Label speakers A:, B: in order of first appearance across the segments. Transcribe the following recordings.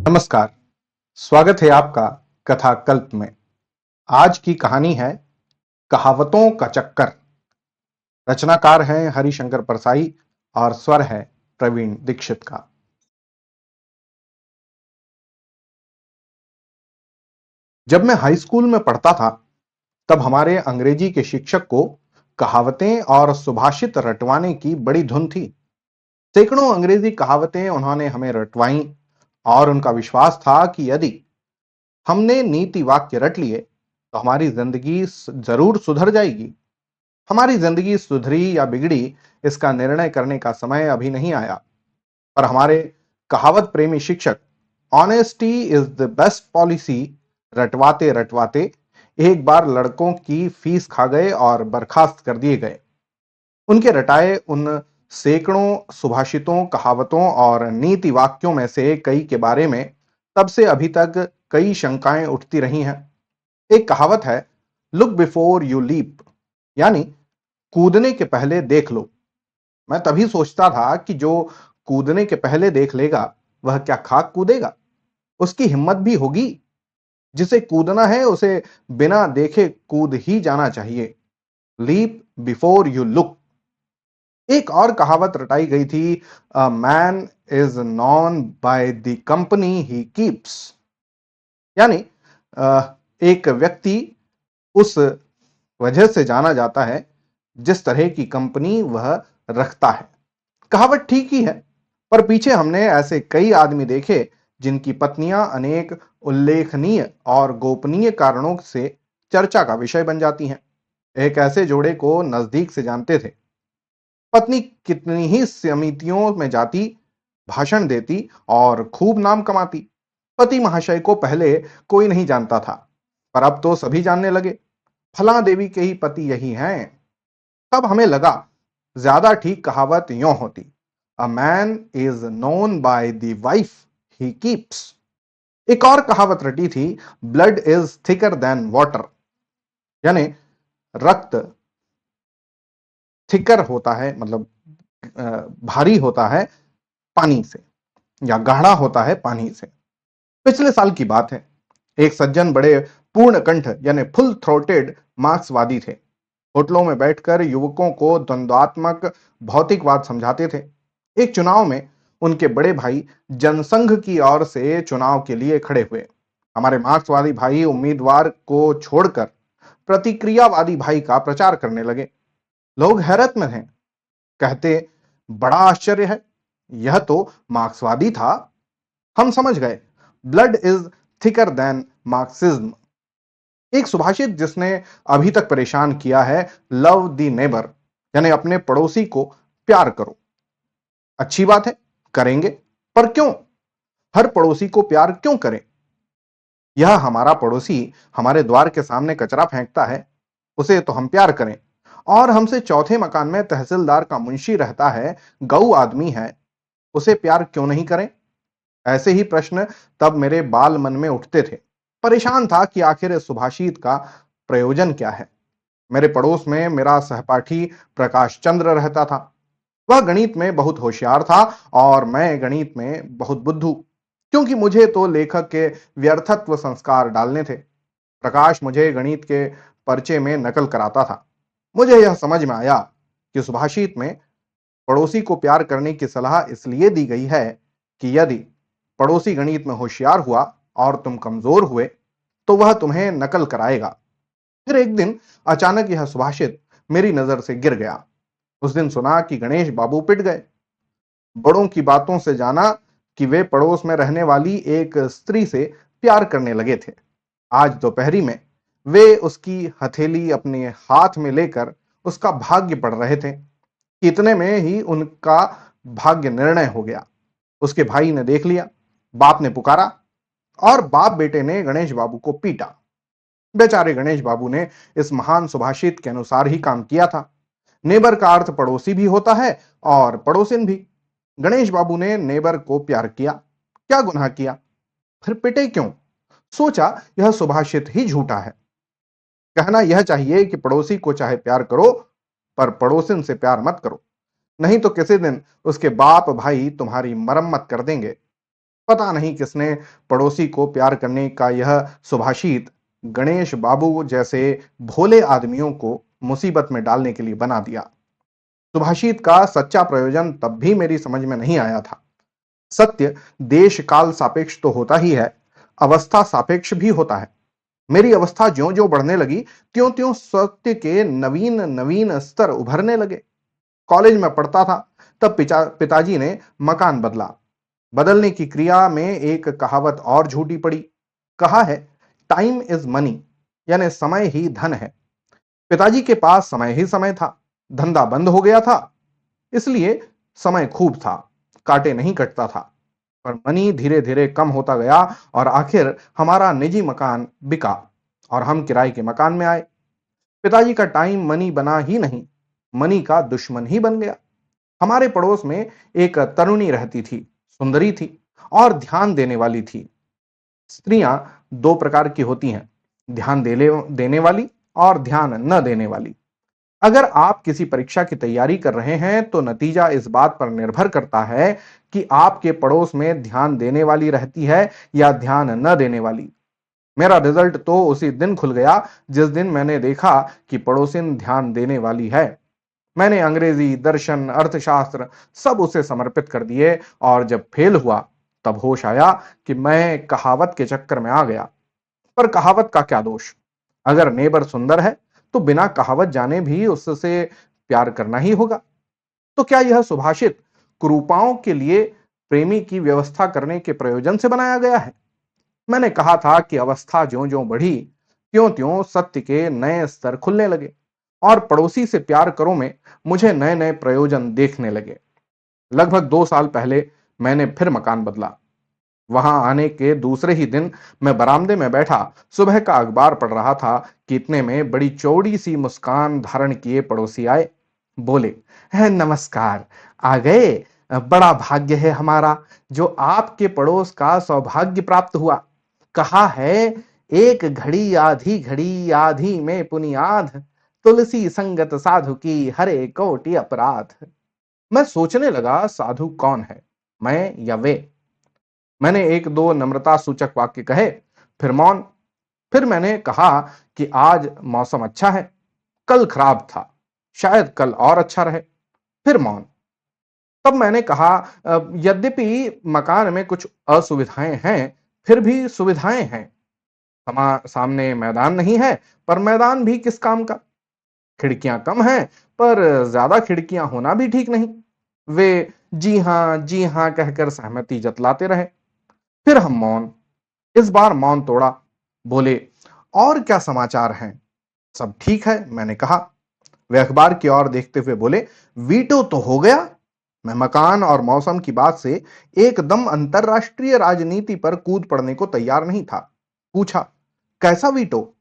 A: नमस्कार, स्वागत है आपका कथा कल्प में। आज की कहानी है कहावतों का चक्कर। रचनाकार हैं हरिशंकर परसाई और स्वर है प्रवीण दीक्षित का। जब मैं हाई स्कूल में पढ़ता था, तब हमारे अंग्रेजी के शिक्षक को कहावतें और सुभाषित रटवाने की बड़ी धुन थी। सैकड़ों अंग्रेजी कहावतें उन्होंने हमें रटवाई और उनका विश्वास था कि यदि हमने नीति वाक्य रट लिए तो हमारी जिंदगी जरूर सुधर जाएगी। हमारी जिंदगी सुधरी या बिगड़ी, इसका निर्णय करने का समय अभी नहीं आया, पर हमारे कहावत प्रेमी शिक्षक honesty is the best policy रटवाते रटवाते एक बार लड़कों की फीस खा गए और बर्खास्त कर दिए गए। उनके रटाए उन सैकड़ों सुभाषितों, कहावतों और नीति वाक्यों में से कई के बारे में तब से अभी तक कई शंकाएं उठती रही हैं। एक कहावत है, लुक बिफोर यू लीप, यानी कूदने के पहले देख लो। मैं तभी सोचता था कि जो कूदने के पहले देख लेगा वह क्या खाक कूदेगा? उसकी हिम्मत भी होगी? जिसे कूदना है उसे बिना देखे कूद ही जाना चाहिए। Leap before you look. एक और कहावत रटाई गई थी, a man is known by the company he keeps, यानी एक व्यक्ति उस वजह से जाना जाता है जिस तरह की कंपनी वह रखता है। कहावत ठीक ही है, पर पीछे हमने ऐसे कई आदमी देखे जिनकी पत्नियां अनेक उल्लेखनीय और गोपनीय कारणों से चर्चा का विषय बन जाती हैं। एक ऐसे जोड़े को नजदीक से जानते थे। पत्नी कितनी ही समितियों में जाती, भाषण देती और खूब नाम कमाती। पति महाशय को पहले कोई नहीं जानता था, पर अब तो सभी जानने लगे। फला देवी के ही पति यही हैं। तब हमें लगा ज्यादा ठीक कहावत यूं होती, अ man is known by the wife he keeps. एक और कहावत रटी थी, blood is thicker than water, यानी रक्त थिकर होता है, मतलब भारी होता है पानी से, या गाढ़ा होता है पानी से। पिछले साल की बात है। एक सज्जन बड़े पूर्ण कंठ यानी फुल थ्रोटेड मार्क्सवादी थे। होटलों में बैठकर युवकों को द्वंद्वात्मक भौतिकवाद समझाते थे। एक चुनाव में उनके बड़े भाई जनसंघ की ओर से चुनाव के लिए खड़े हुए। हमारे मार्क्सवादी भाई उम्मीदवार को छोड़कर प्रतिक्रियावादी भाई का प्रचार करने लगे। लोग हैरत में थे, कहते, बड़ा आश्चर्य है, यह तो मार्क्सवादी था। हम समझ गए, blood is thicker than Marxism. एक सुभाषित जिसने अभी तक परेशान किया है, लव द नेबर, यानी अपने पड़ोसी को प्यार करो। अच्छी बात है, करेंगे, पर क्यों? हर पड़ोसी को प्यार क्यों करें? यह हमारा पड़ोसी हमारे द्वार के सामने कचरा फेंकता है, उसे तो हम प्यार करें। और हमसे चौथे मकान में तहसीलदार का मुंशी रहता है, गऊ आदमी है, उसे प्यार क्यों नहीं करें? ऐसे ही प्रश्न तब मेरे बाल मन में उठते थे। परेशान था कि आखिर इस सुभाषित का प्रयोजन क्या है। मेरे पड़ोस में मेरा सहपाठी प्रकाश चंद्र रहता था। वह गणित में बहुत होशियार था और मैं गणित में बहुत बुद्धू, क्योंकि मुझे तो लेखक के व्यर्थत्व संस्कार डालने थे। प्रकाश मुझे गणित के पर्चे में नकल कराता था। मुझे यह समझ में आया कि सुभाषित में पड़ोसी को प्यार करने की सलाह इसलिए दी गई है कि यदि पड़ोसी गणित में होशियार हुआ और तुम कमजोर हुए तो वह तुम्हें नकल कराएगा। फिर एक दिन अचानक यह सुभाषित मेरी नजर से गिर गया। उस दिन सुना कि गणेश बाबू पिट गए। बड़ों की बातों से जाना कि वे पड़ोस में रहने वाली एक स्त्री से प्यार करने लगे थे। आज दोपहरी में वे उसकी हथेली अपने हाथ में लेकर उसका भाग्य पढ़ रहे थे। इतने में ही उनका भाग्य निर्णय हो गया। उसके भाई ने देख लिया, बाप ने पुकारा और बाप बेटे ने गणेश बाबू को पीटा। बेचारे गणेश बाबू ने इस महान सुभाषित के अनुसार ही काम किया था। नेबर का अर्थ पड़ोसी भी होता है और पड़ोसिन भी। गणेश बाबू ने नेबर को प्यार किया, क्या गुनाह किया? फिर पिटे क्यों? सोचा यह सुभाषित ही झूठा है। कहना यह चाहिए कि पड़ोसी को चाहे प्यार करो, पर पड़ोसिन से प्यार मत करो। नहीं तो किसी दिन उसके बाप भाई तुम्हारी मरम्मत कर देंगे। पता नहीं किसने पड़ोसी को प्यार करने का यह सुभाषित गणेश बाबू जैसे भोले आदमियों को मुसीबत में डालने के लिए बना दिया। सुभाषित का सच्चा प्रयोजन तब भी मेरी समझ में नहीं आया था। सत्य देश काल सापेक्ष तो होता ही है, अवस्था सापेक्ष भी होता है। मेरी अवस्था ज्यो ज्यो बढ़ने लगी, त्यों त्यों सत्य के नवीन नवीन स्तर उभरने लगे। कॉलेज में पढ़ता था, तब पिताजी ने मकान बदला। बदलने की क्रिया में एक कहावत और झूठी पड़ी। कहा है, टाइम इज मनी, यानी समय ही धन है। पिताजी के पास समय ही समय था, धंधा बंद हो गया था, इसलिए समय खूब था, काटे नहीं कटता था। पर मनी धीरे धीरे कम होता गया और आखिर हमारा निजी मकान बिका और हम किराए के मकान में आए। पिताजी का टाइम मनी बना ही नहीं, मनी का दुश्मन ही बन गया। हमारे पड़ोस में एक तरुणी रहती थी, सुंदरी थी और ध्यान देने वाली थी। स्त्रियां दो प्रकार की होती हैं, ध्यान देने वाली और ध्यान न देने वाली। अगर आप किसी परीक्षा की तैयारी कर रहे हैं तो नतीजा इस बात पर निर्भर करता है कि आपके पड़ोस में ध्यान देने वाली रहती है या ध्यान न देने वाली। मेरा रिजल्ट तो उसी दिन खुल गया जिस दिन मैंने देखा कि पड़ोसिन ध्यान देने वाली है। मैंने अंग्रेजी, दर्शन, अर्थशास्त्र सब उसे समर्पित कर दिए और जब फेल हुआ तब होश आया कि मैं कहावत के चक्कर में आ गया। पर कहावत का क्या दोष? अगर नेबर सुंदर है तो बिना कहावत जाने भी उससे प्यार करना ही होगा। तो क्या यह सुभाषित कुरूपाओं के लिए प्रेमी की व्यवस्था करने के प्रयोजन से बनाया गया है? मैंने कहा था कि अवस्था ज्यो ज्यो बढ़ी, त्यों त्यों सत्य के नए स्तर खुलने लगे और पड़ोसी से प्यार करो में मुझे नए नए प्रयोजन देखने लगे। लगभग 2 साल पहले मैंने फिर मकान बदला। वहां आने के दूसरे ही दिन मैं बरामदे में बैठा सुबह का अखबार पढ़ रहा था कि इतने में बड़ी चौड़ी सी मुस्कान धारण किए पड़ोसी आए। बोले, है नमस्कार, आ गए। बड़ा भाग्य है हमारा जो आपके पड़ोस का सौभाग्य प्राप्त हुआ। कहा है, एक घड़ी आधी में पुनियाद, तुलसी संगत साधु की हरे कोटि अपराध। मैं सोचने लगा, साधु कौन है, मैं या वे? मैंने एक दो नम्रता सूचक वाक्य कहे, फिर मौन। फिर मैंने कहा कि आज मौसम अच्छा है, कल खराब था, शायद कल और अच्छा रहे, फिर मौन। तब मैंने कहा, यद्यपि मकान में कुछ असुविधाएं हैं, फिर भी सुविधाएं हैं। सामने मैदान नहीं है, पर मैदान भी किस काम का। खिड़कियां कम हैं, पर ज्यादा खिड़कियां होना भी ठीक नहीं। वे जी हां कहकर सहमति जतलाते रहे। फिर हम मौन। इस बार मौन तोड़ा। बोले, और क्या समाचार हैं? सब ठीक है, मैंने कहा। वे अखबार की ओर देखते हुए बोले, वीटो तो हो गया। मैं मकान और मौसम की बात से एकदम अंतरराष्ट्रीय राजनीति पर कूद पड़ने को तैयार नहीं था। पूछा, कैसा वीटो?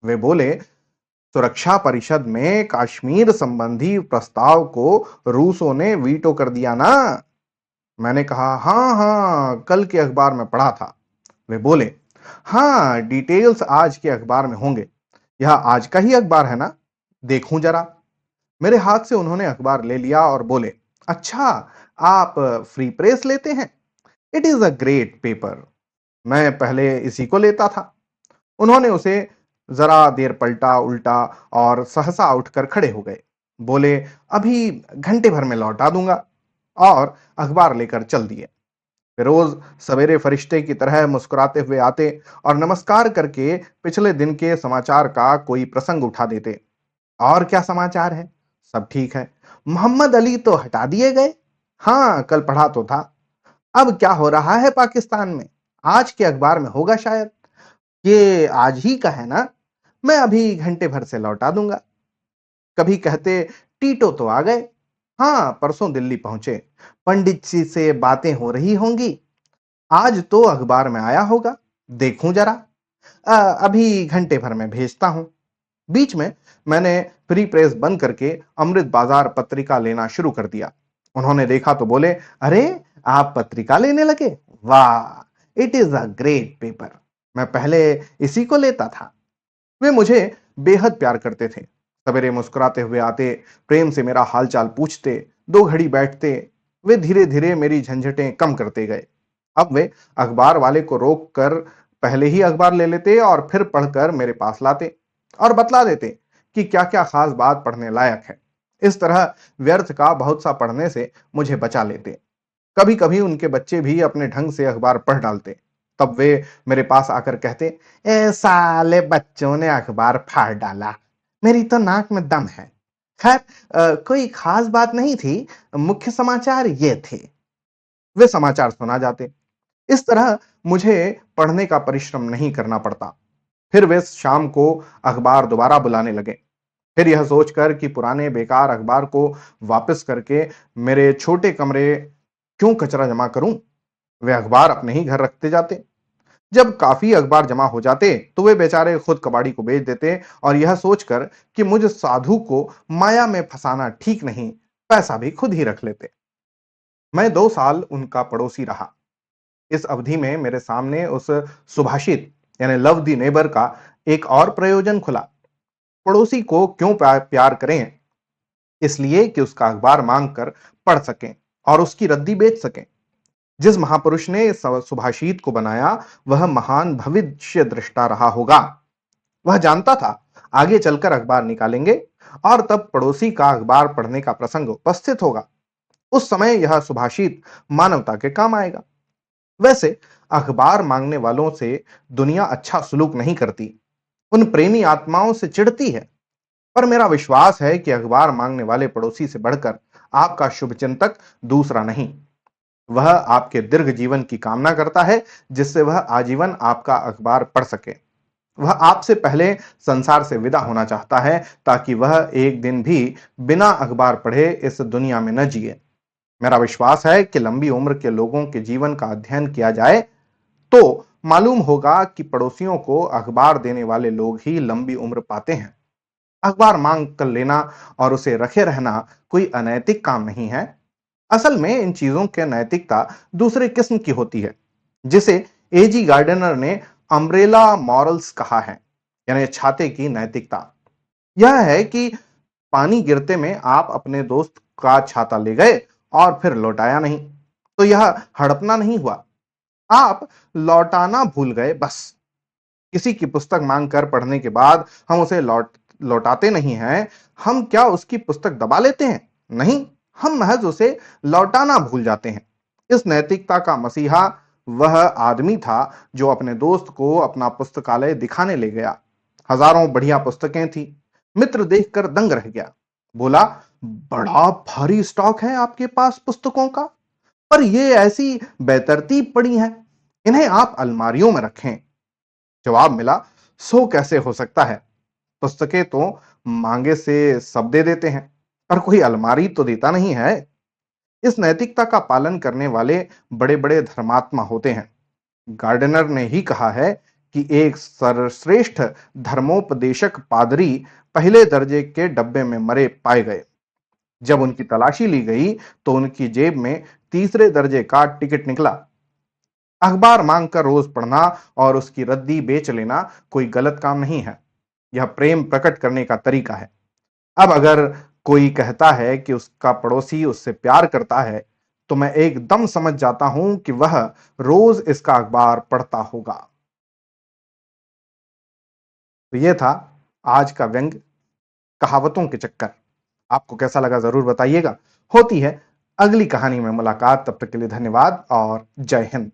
A: वे बोले, सुरक्षा परिषद में कश्मीर संबंधी प्रस्ताव को रूसों ने वीटो कर दिया ना। मैंने कहा, हाँ हाँ, कल के अखबार में पढ़ा था। वे बोले, हाँ, डिटेल्स आज के अखबार में होंगे। यह आज का ही अखबार है ना? देखूं जरा। मेरे हाथ से उन्होंने अखबार ले लिया और बोले, अच्छा, आप फ्री प्रेस लेते हैं? It is a great paper. मैं पहले इसी को लेता था। उन्होंने उसे जरा देर पलटा उल्टा और सहसा उठकर खड़े हो गए। बोले, अभी घंटे भर में लौटा दूंगा, और अखबार लेकर चल दिए। रोज सवेरे फरिश्ते की तरह मुस्कुराते हुए आते और नमस्कार करके पिछले दिन के समाचार का कोई प्रसंग उठा देते। और क्या समाचार है? सब ठीक है। मोहम्मद अली तो हटा दिए गए? हाँ, कल पढ़ा तो था। अब क्या हो रहा है पाकिस्तान में? आज के अखबार में होगा शायद। ये आज ही का है ना? मैं अभी घंटे भर से लौटा दूंगा। कभी कहते, टीटो तो आ गए? हाँ, परसों दिल्ली पहुंचे। पंडित जी से बातें हो रही होंगी। आज तो अखबार में आया होगा, देखूं जरा। अभी घंटे भर में भेजता हूं। बीच में मैंने फ्री प्रेस बंद करके अमृत बाजार पत्रिका लेना शुरू कर दिया। उन्होंने देखा तो बोले, अरे, आप पत्रिका लेने लगे? वाह, it is a great paper. मैं पहले इसी को लेता था। वे मुझे बेहद प्यार करते थे। सवेरे मुस्कुराते हुए आते, प्रेम से मेरा हालचाल पूछते, दो घड़ी बैठते, वे धीरे धीरे मेरी झंझटें कम करते गए। अब वे अखबार वाले को रोक कर पहले ही अखबार ले लेते और फिर पढ़कर मेरे पास लाते और बतला देते कि क्या क्या खास बात पढ़ने लायक है। इस तरह व्यर्थ का बहुत सा पढ़ने से मुझे बचा लेते। कभी कभी उनके बच्चे भी अपने ढंग से अखबार पढ़ डालते। तब वे मेरे पास आकर कहते, ए साले बच्चों ने अखबार फाड़ डाला, मेरी तो नाक में दम है। खैर, कोई खास बात नहीं थी, मुख्य समाचार ये थे। वे समाचार सुना जाते। इस तरह मुझे पढ़ने का परिश्रम नहीं करना पड़ता। फिर वे शाम को अखबार दोबारा बुलाने लगे। फिर यह सोचकर कि पुराने बेकार अखबार को वापस करके मेरे छोटे कमरे क्यों कचरा जमा करूं, वे अखबार अपने ही घर रखते जाते। जब काफी अखबार जमा हो जाते तो वे बेचारे खुद कबाड़ी को बेच देते और यह सोचकर कि मुझ साधु को माया में फंसाना ठीक नहीं, पैसा भी खुद ही रख लेते। मैं 2 साल उनका पड़ोसी रहा। इस अवधि में मेरे सामने उस सुभाषित यानी लव द नेबर का एक और प्रयोजन खुला। पड़ोसी को क्यों प्यार करें? इसलिए कि उसका अखबार मांग कर पढ़ सकें और उसकी रद्दी बेच सकें। जिस महापुरुष ने सुभाषित को बनाया वह महान भविष्य दृष्टा रहा होगा। वह जानता था आगे चलकर अखबार निकालेंगे और तब पड़ोसी का अखबार पढ़ने का प्रसंग उपस्थित होगा। उस समय यह सुभाषित मानवता के काम आएगा। वैसे अखबार मांगने वालों से दुनिया अच्छा सलूक नहीं करती, उन प्रेमी आत्माओं से चिढ़ती है। पर मेरा विश्वास है कि अखबार मांगने वाले पड़ोसी से बढ़कर आपका शुभचिंतक दूसरा नहीं। वह आपके दीर्घ जीवन की कामना करता है, जिससे वह आजीवन आपका अखबार पढ़ सके। वह आपसे पहले संसार से विदा होना चाहता है ताकि वह एक दिन भी बिना अखबार पढ़े इस दुनिया में न जिए। मेरा विश्वास है कि लंबी उम्र के लोगों के जीवन का अध्ययन किया जाए तो मालूम होगा कि पड़ोसियों को अखबार देने वाले लोग ही लंबी उम्र पाते हैं। अखबार मांग कर लेना और उसे रखे रहना कोई अनैतिक काम नहीं है। असल में इन चीजों की नैतिकता दूसरे किस्म की होती है, जिसे एजी गार्डनर ने अम्ब्रेला मॉरल्स कहा है, यानी छाते की नैतिकता। यह है कि पानी गिरते में आप अपने दोस्त का छाता ले गए और फिर लौटाया नहीं, तो यह हड़पना नहीं हुआ, आप लौटाना भूल गए बस। किसी की पुस्तक मांग कर पढ़ने के बाद हम उसे लौटाते नहीं हैं। हम क्या उसकी पुस्तक दबा लेते हैं? नहीं, हम महज उसे लौटाना भूल जाते हैं। इस नैतिकता का मसीहा वह आदमी था जो अपने दोस्त को अपना पुस्तकालय दिखाने ले गया। हजारों बढ़िया पुस्तकें थी। मित्र देखकर दंग रह गया। बोला, बड़ा भारी स्टॉक है आपके पास पुस्तकों का, पर ये ऐसी बेतरतीब पड़ी हैं, इन्हें आप अलमारियों में रखें। जवाब मिला, सो कैसे हो सकता है? पुस्तकें तो मांगे से सब दे देते हैं, पर कोई अलमारी तो देता नहीं है। इस नैतिकता का पालन करने वाले बड़े बड़े धर्मात्मा होते हैं। गार्डनर ने ही कहा है कि एक सर्वश्रेष्ठ धर्मोपदेशक पादरी पहले दर्जे के डब्बे में मरे पाए गए। जब उनकी तलाशी ली गई तो उनकी जेब में तीसरे दर्जे का टिकट निकला। अखबार मांग कर रोज पढ़ना और उसकी रद्दी बेच लेना कोई गलत काम नहीं है। यह प्रेम प्रकट करने का तरीका है। अब अगर कोई कहता है कि उसका पड़ोसी उससे प्यार करता है, तो मैं एकदम समझ जाता हूं कि वह रोज इसका अखबार पढ़ता होगा। तो यह था आज का व्यंग, कहावतों के चक्कर। आपको कैसा लगा जरूर बताइएगा। होती है अगली कहानी में मुलाकात, तब तक के लिए धन्यवाद और जय हिंद।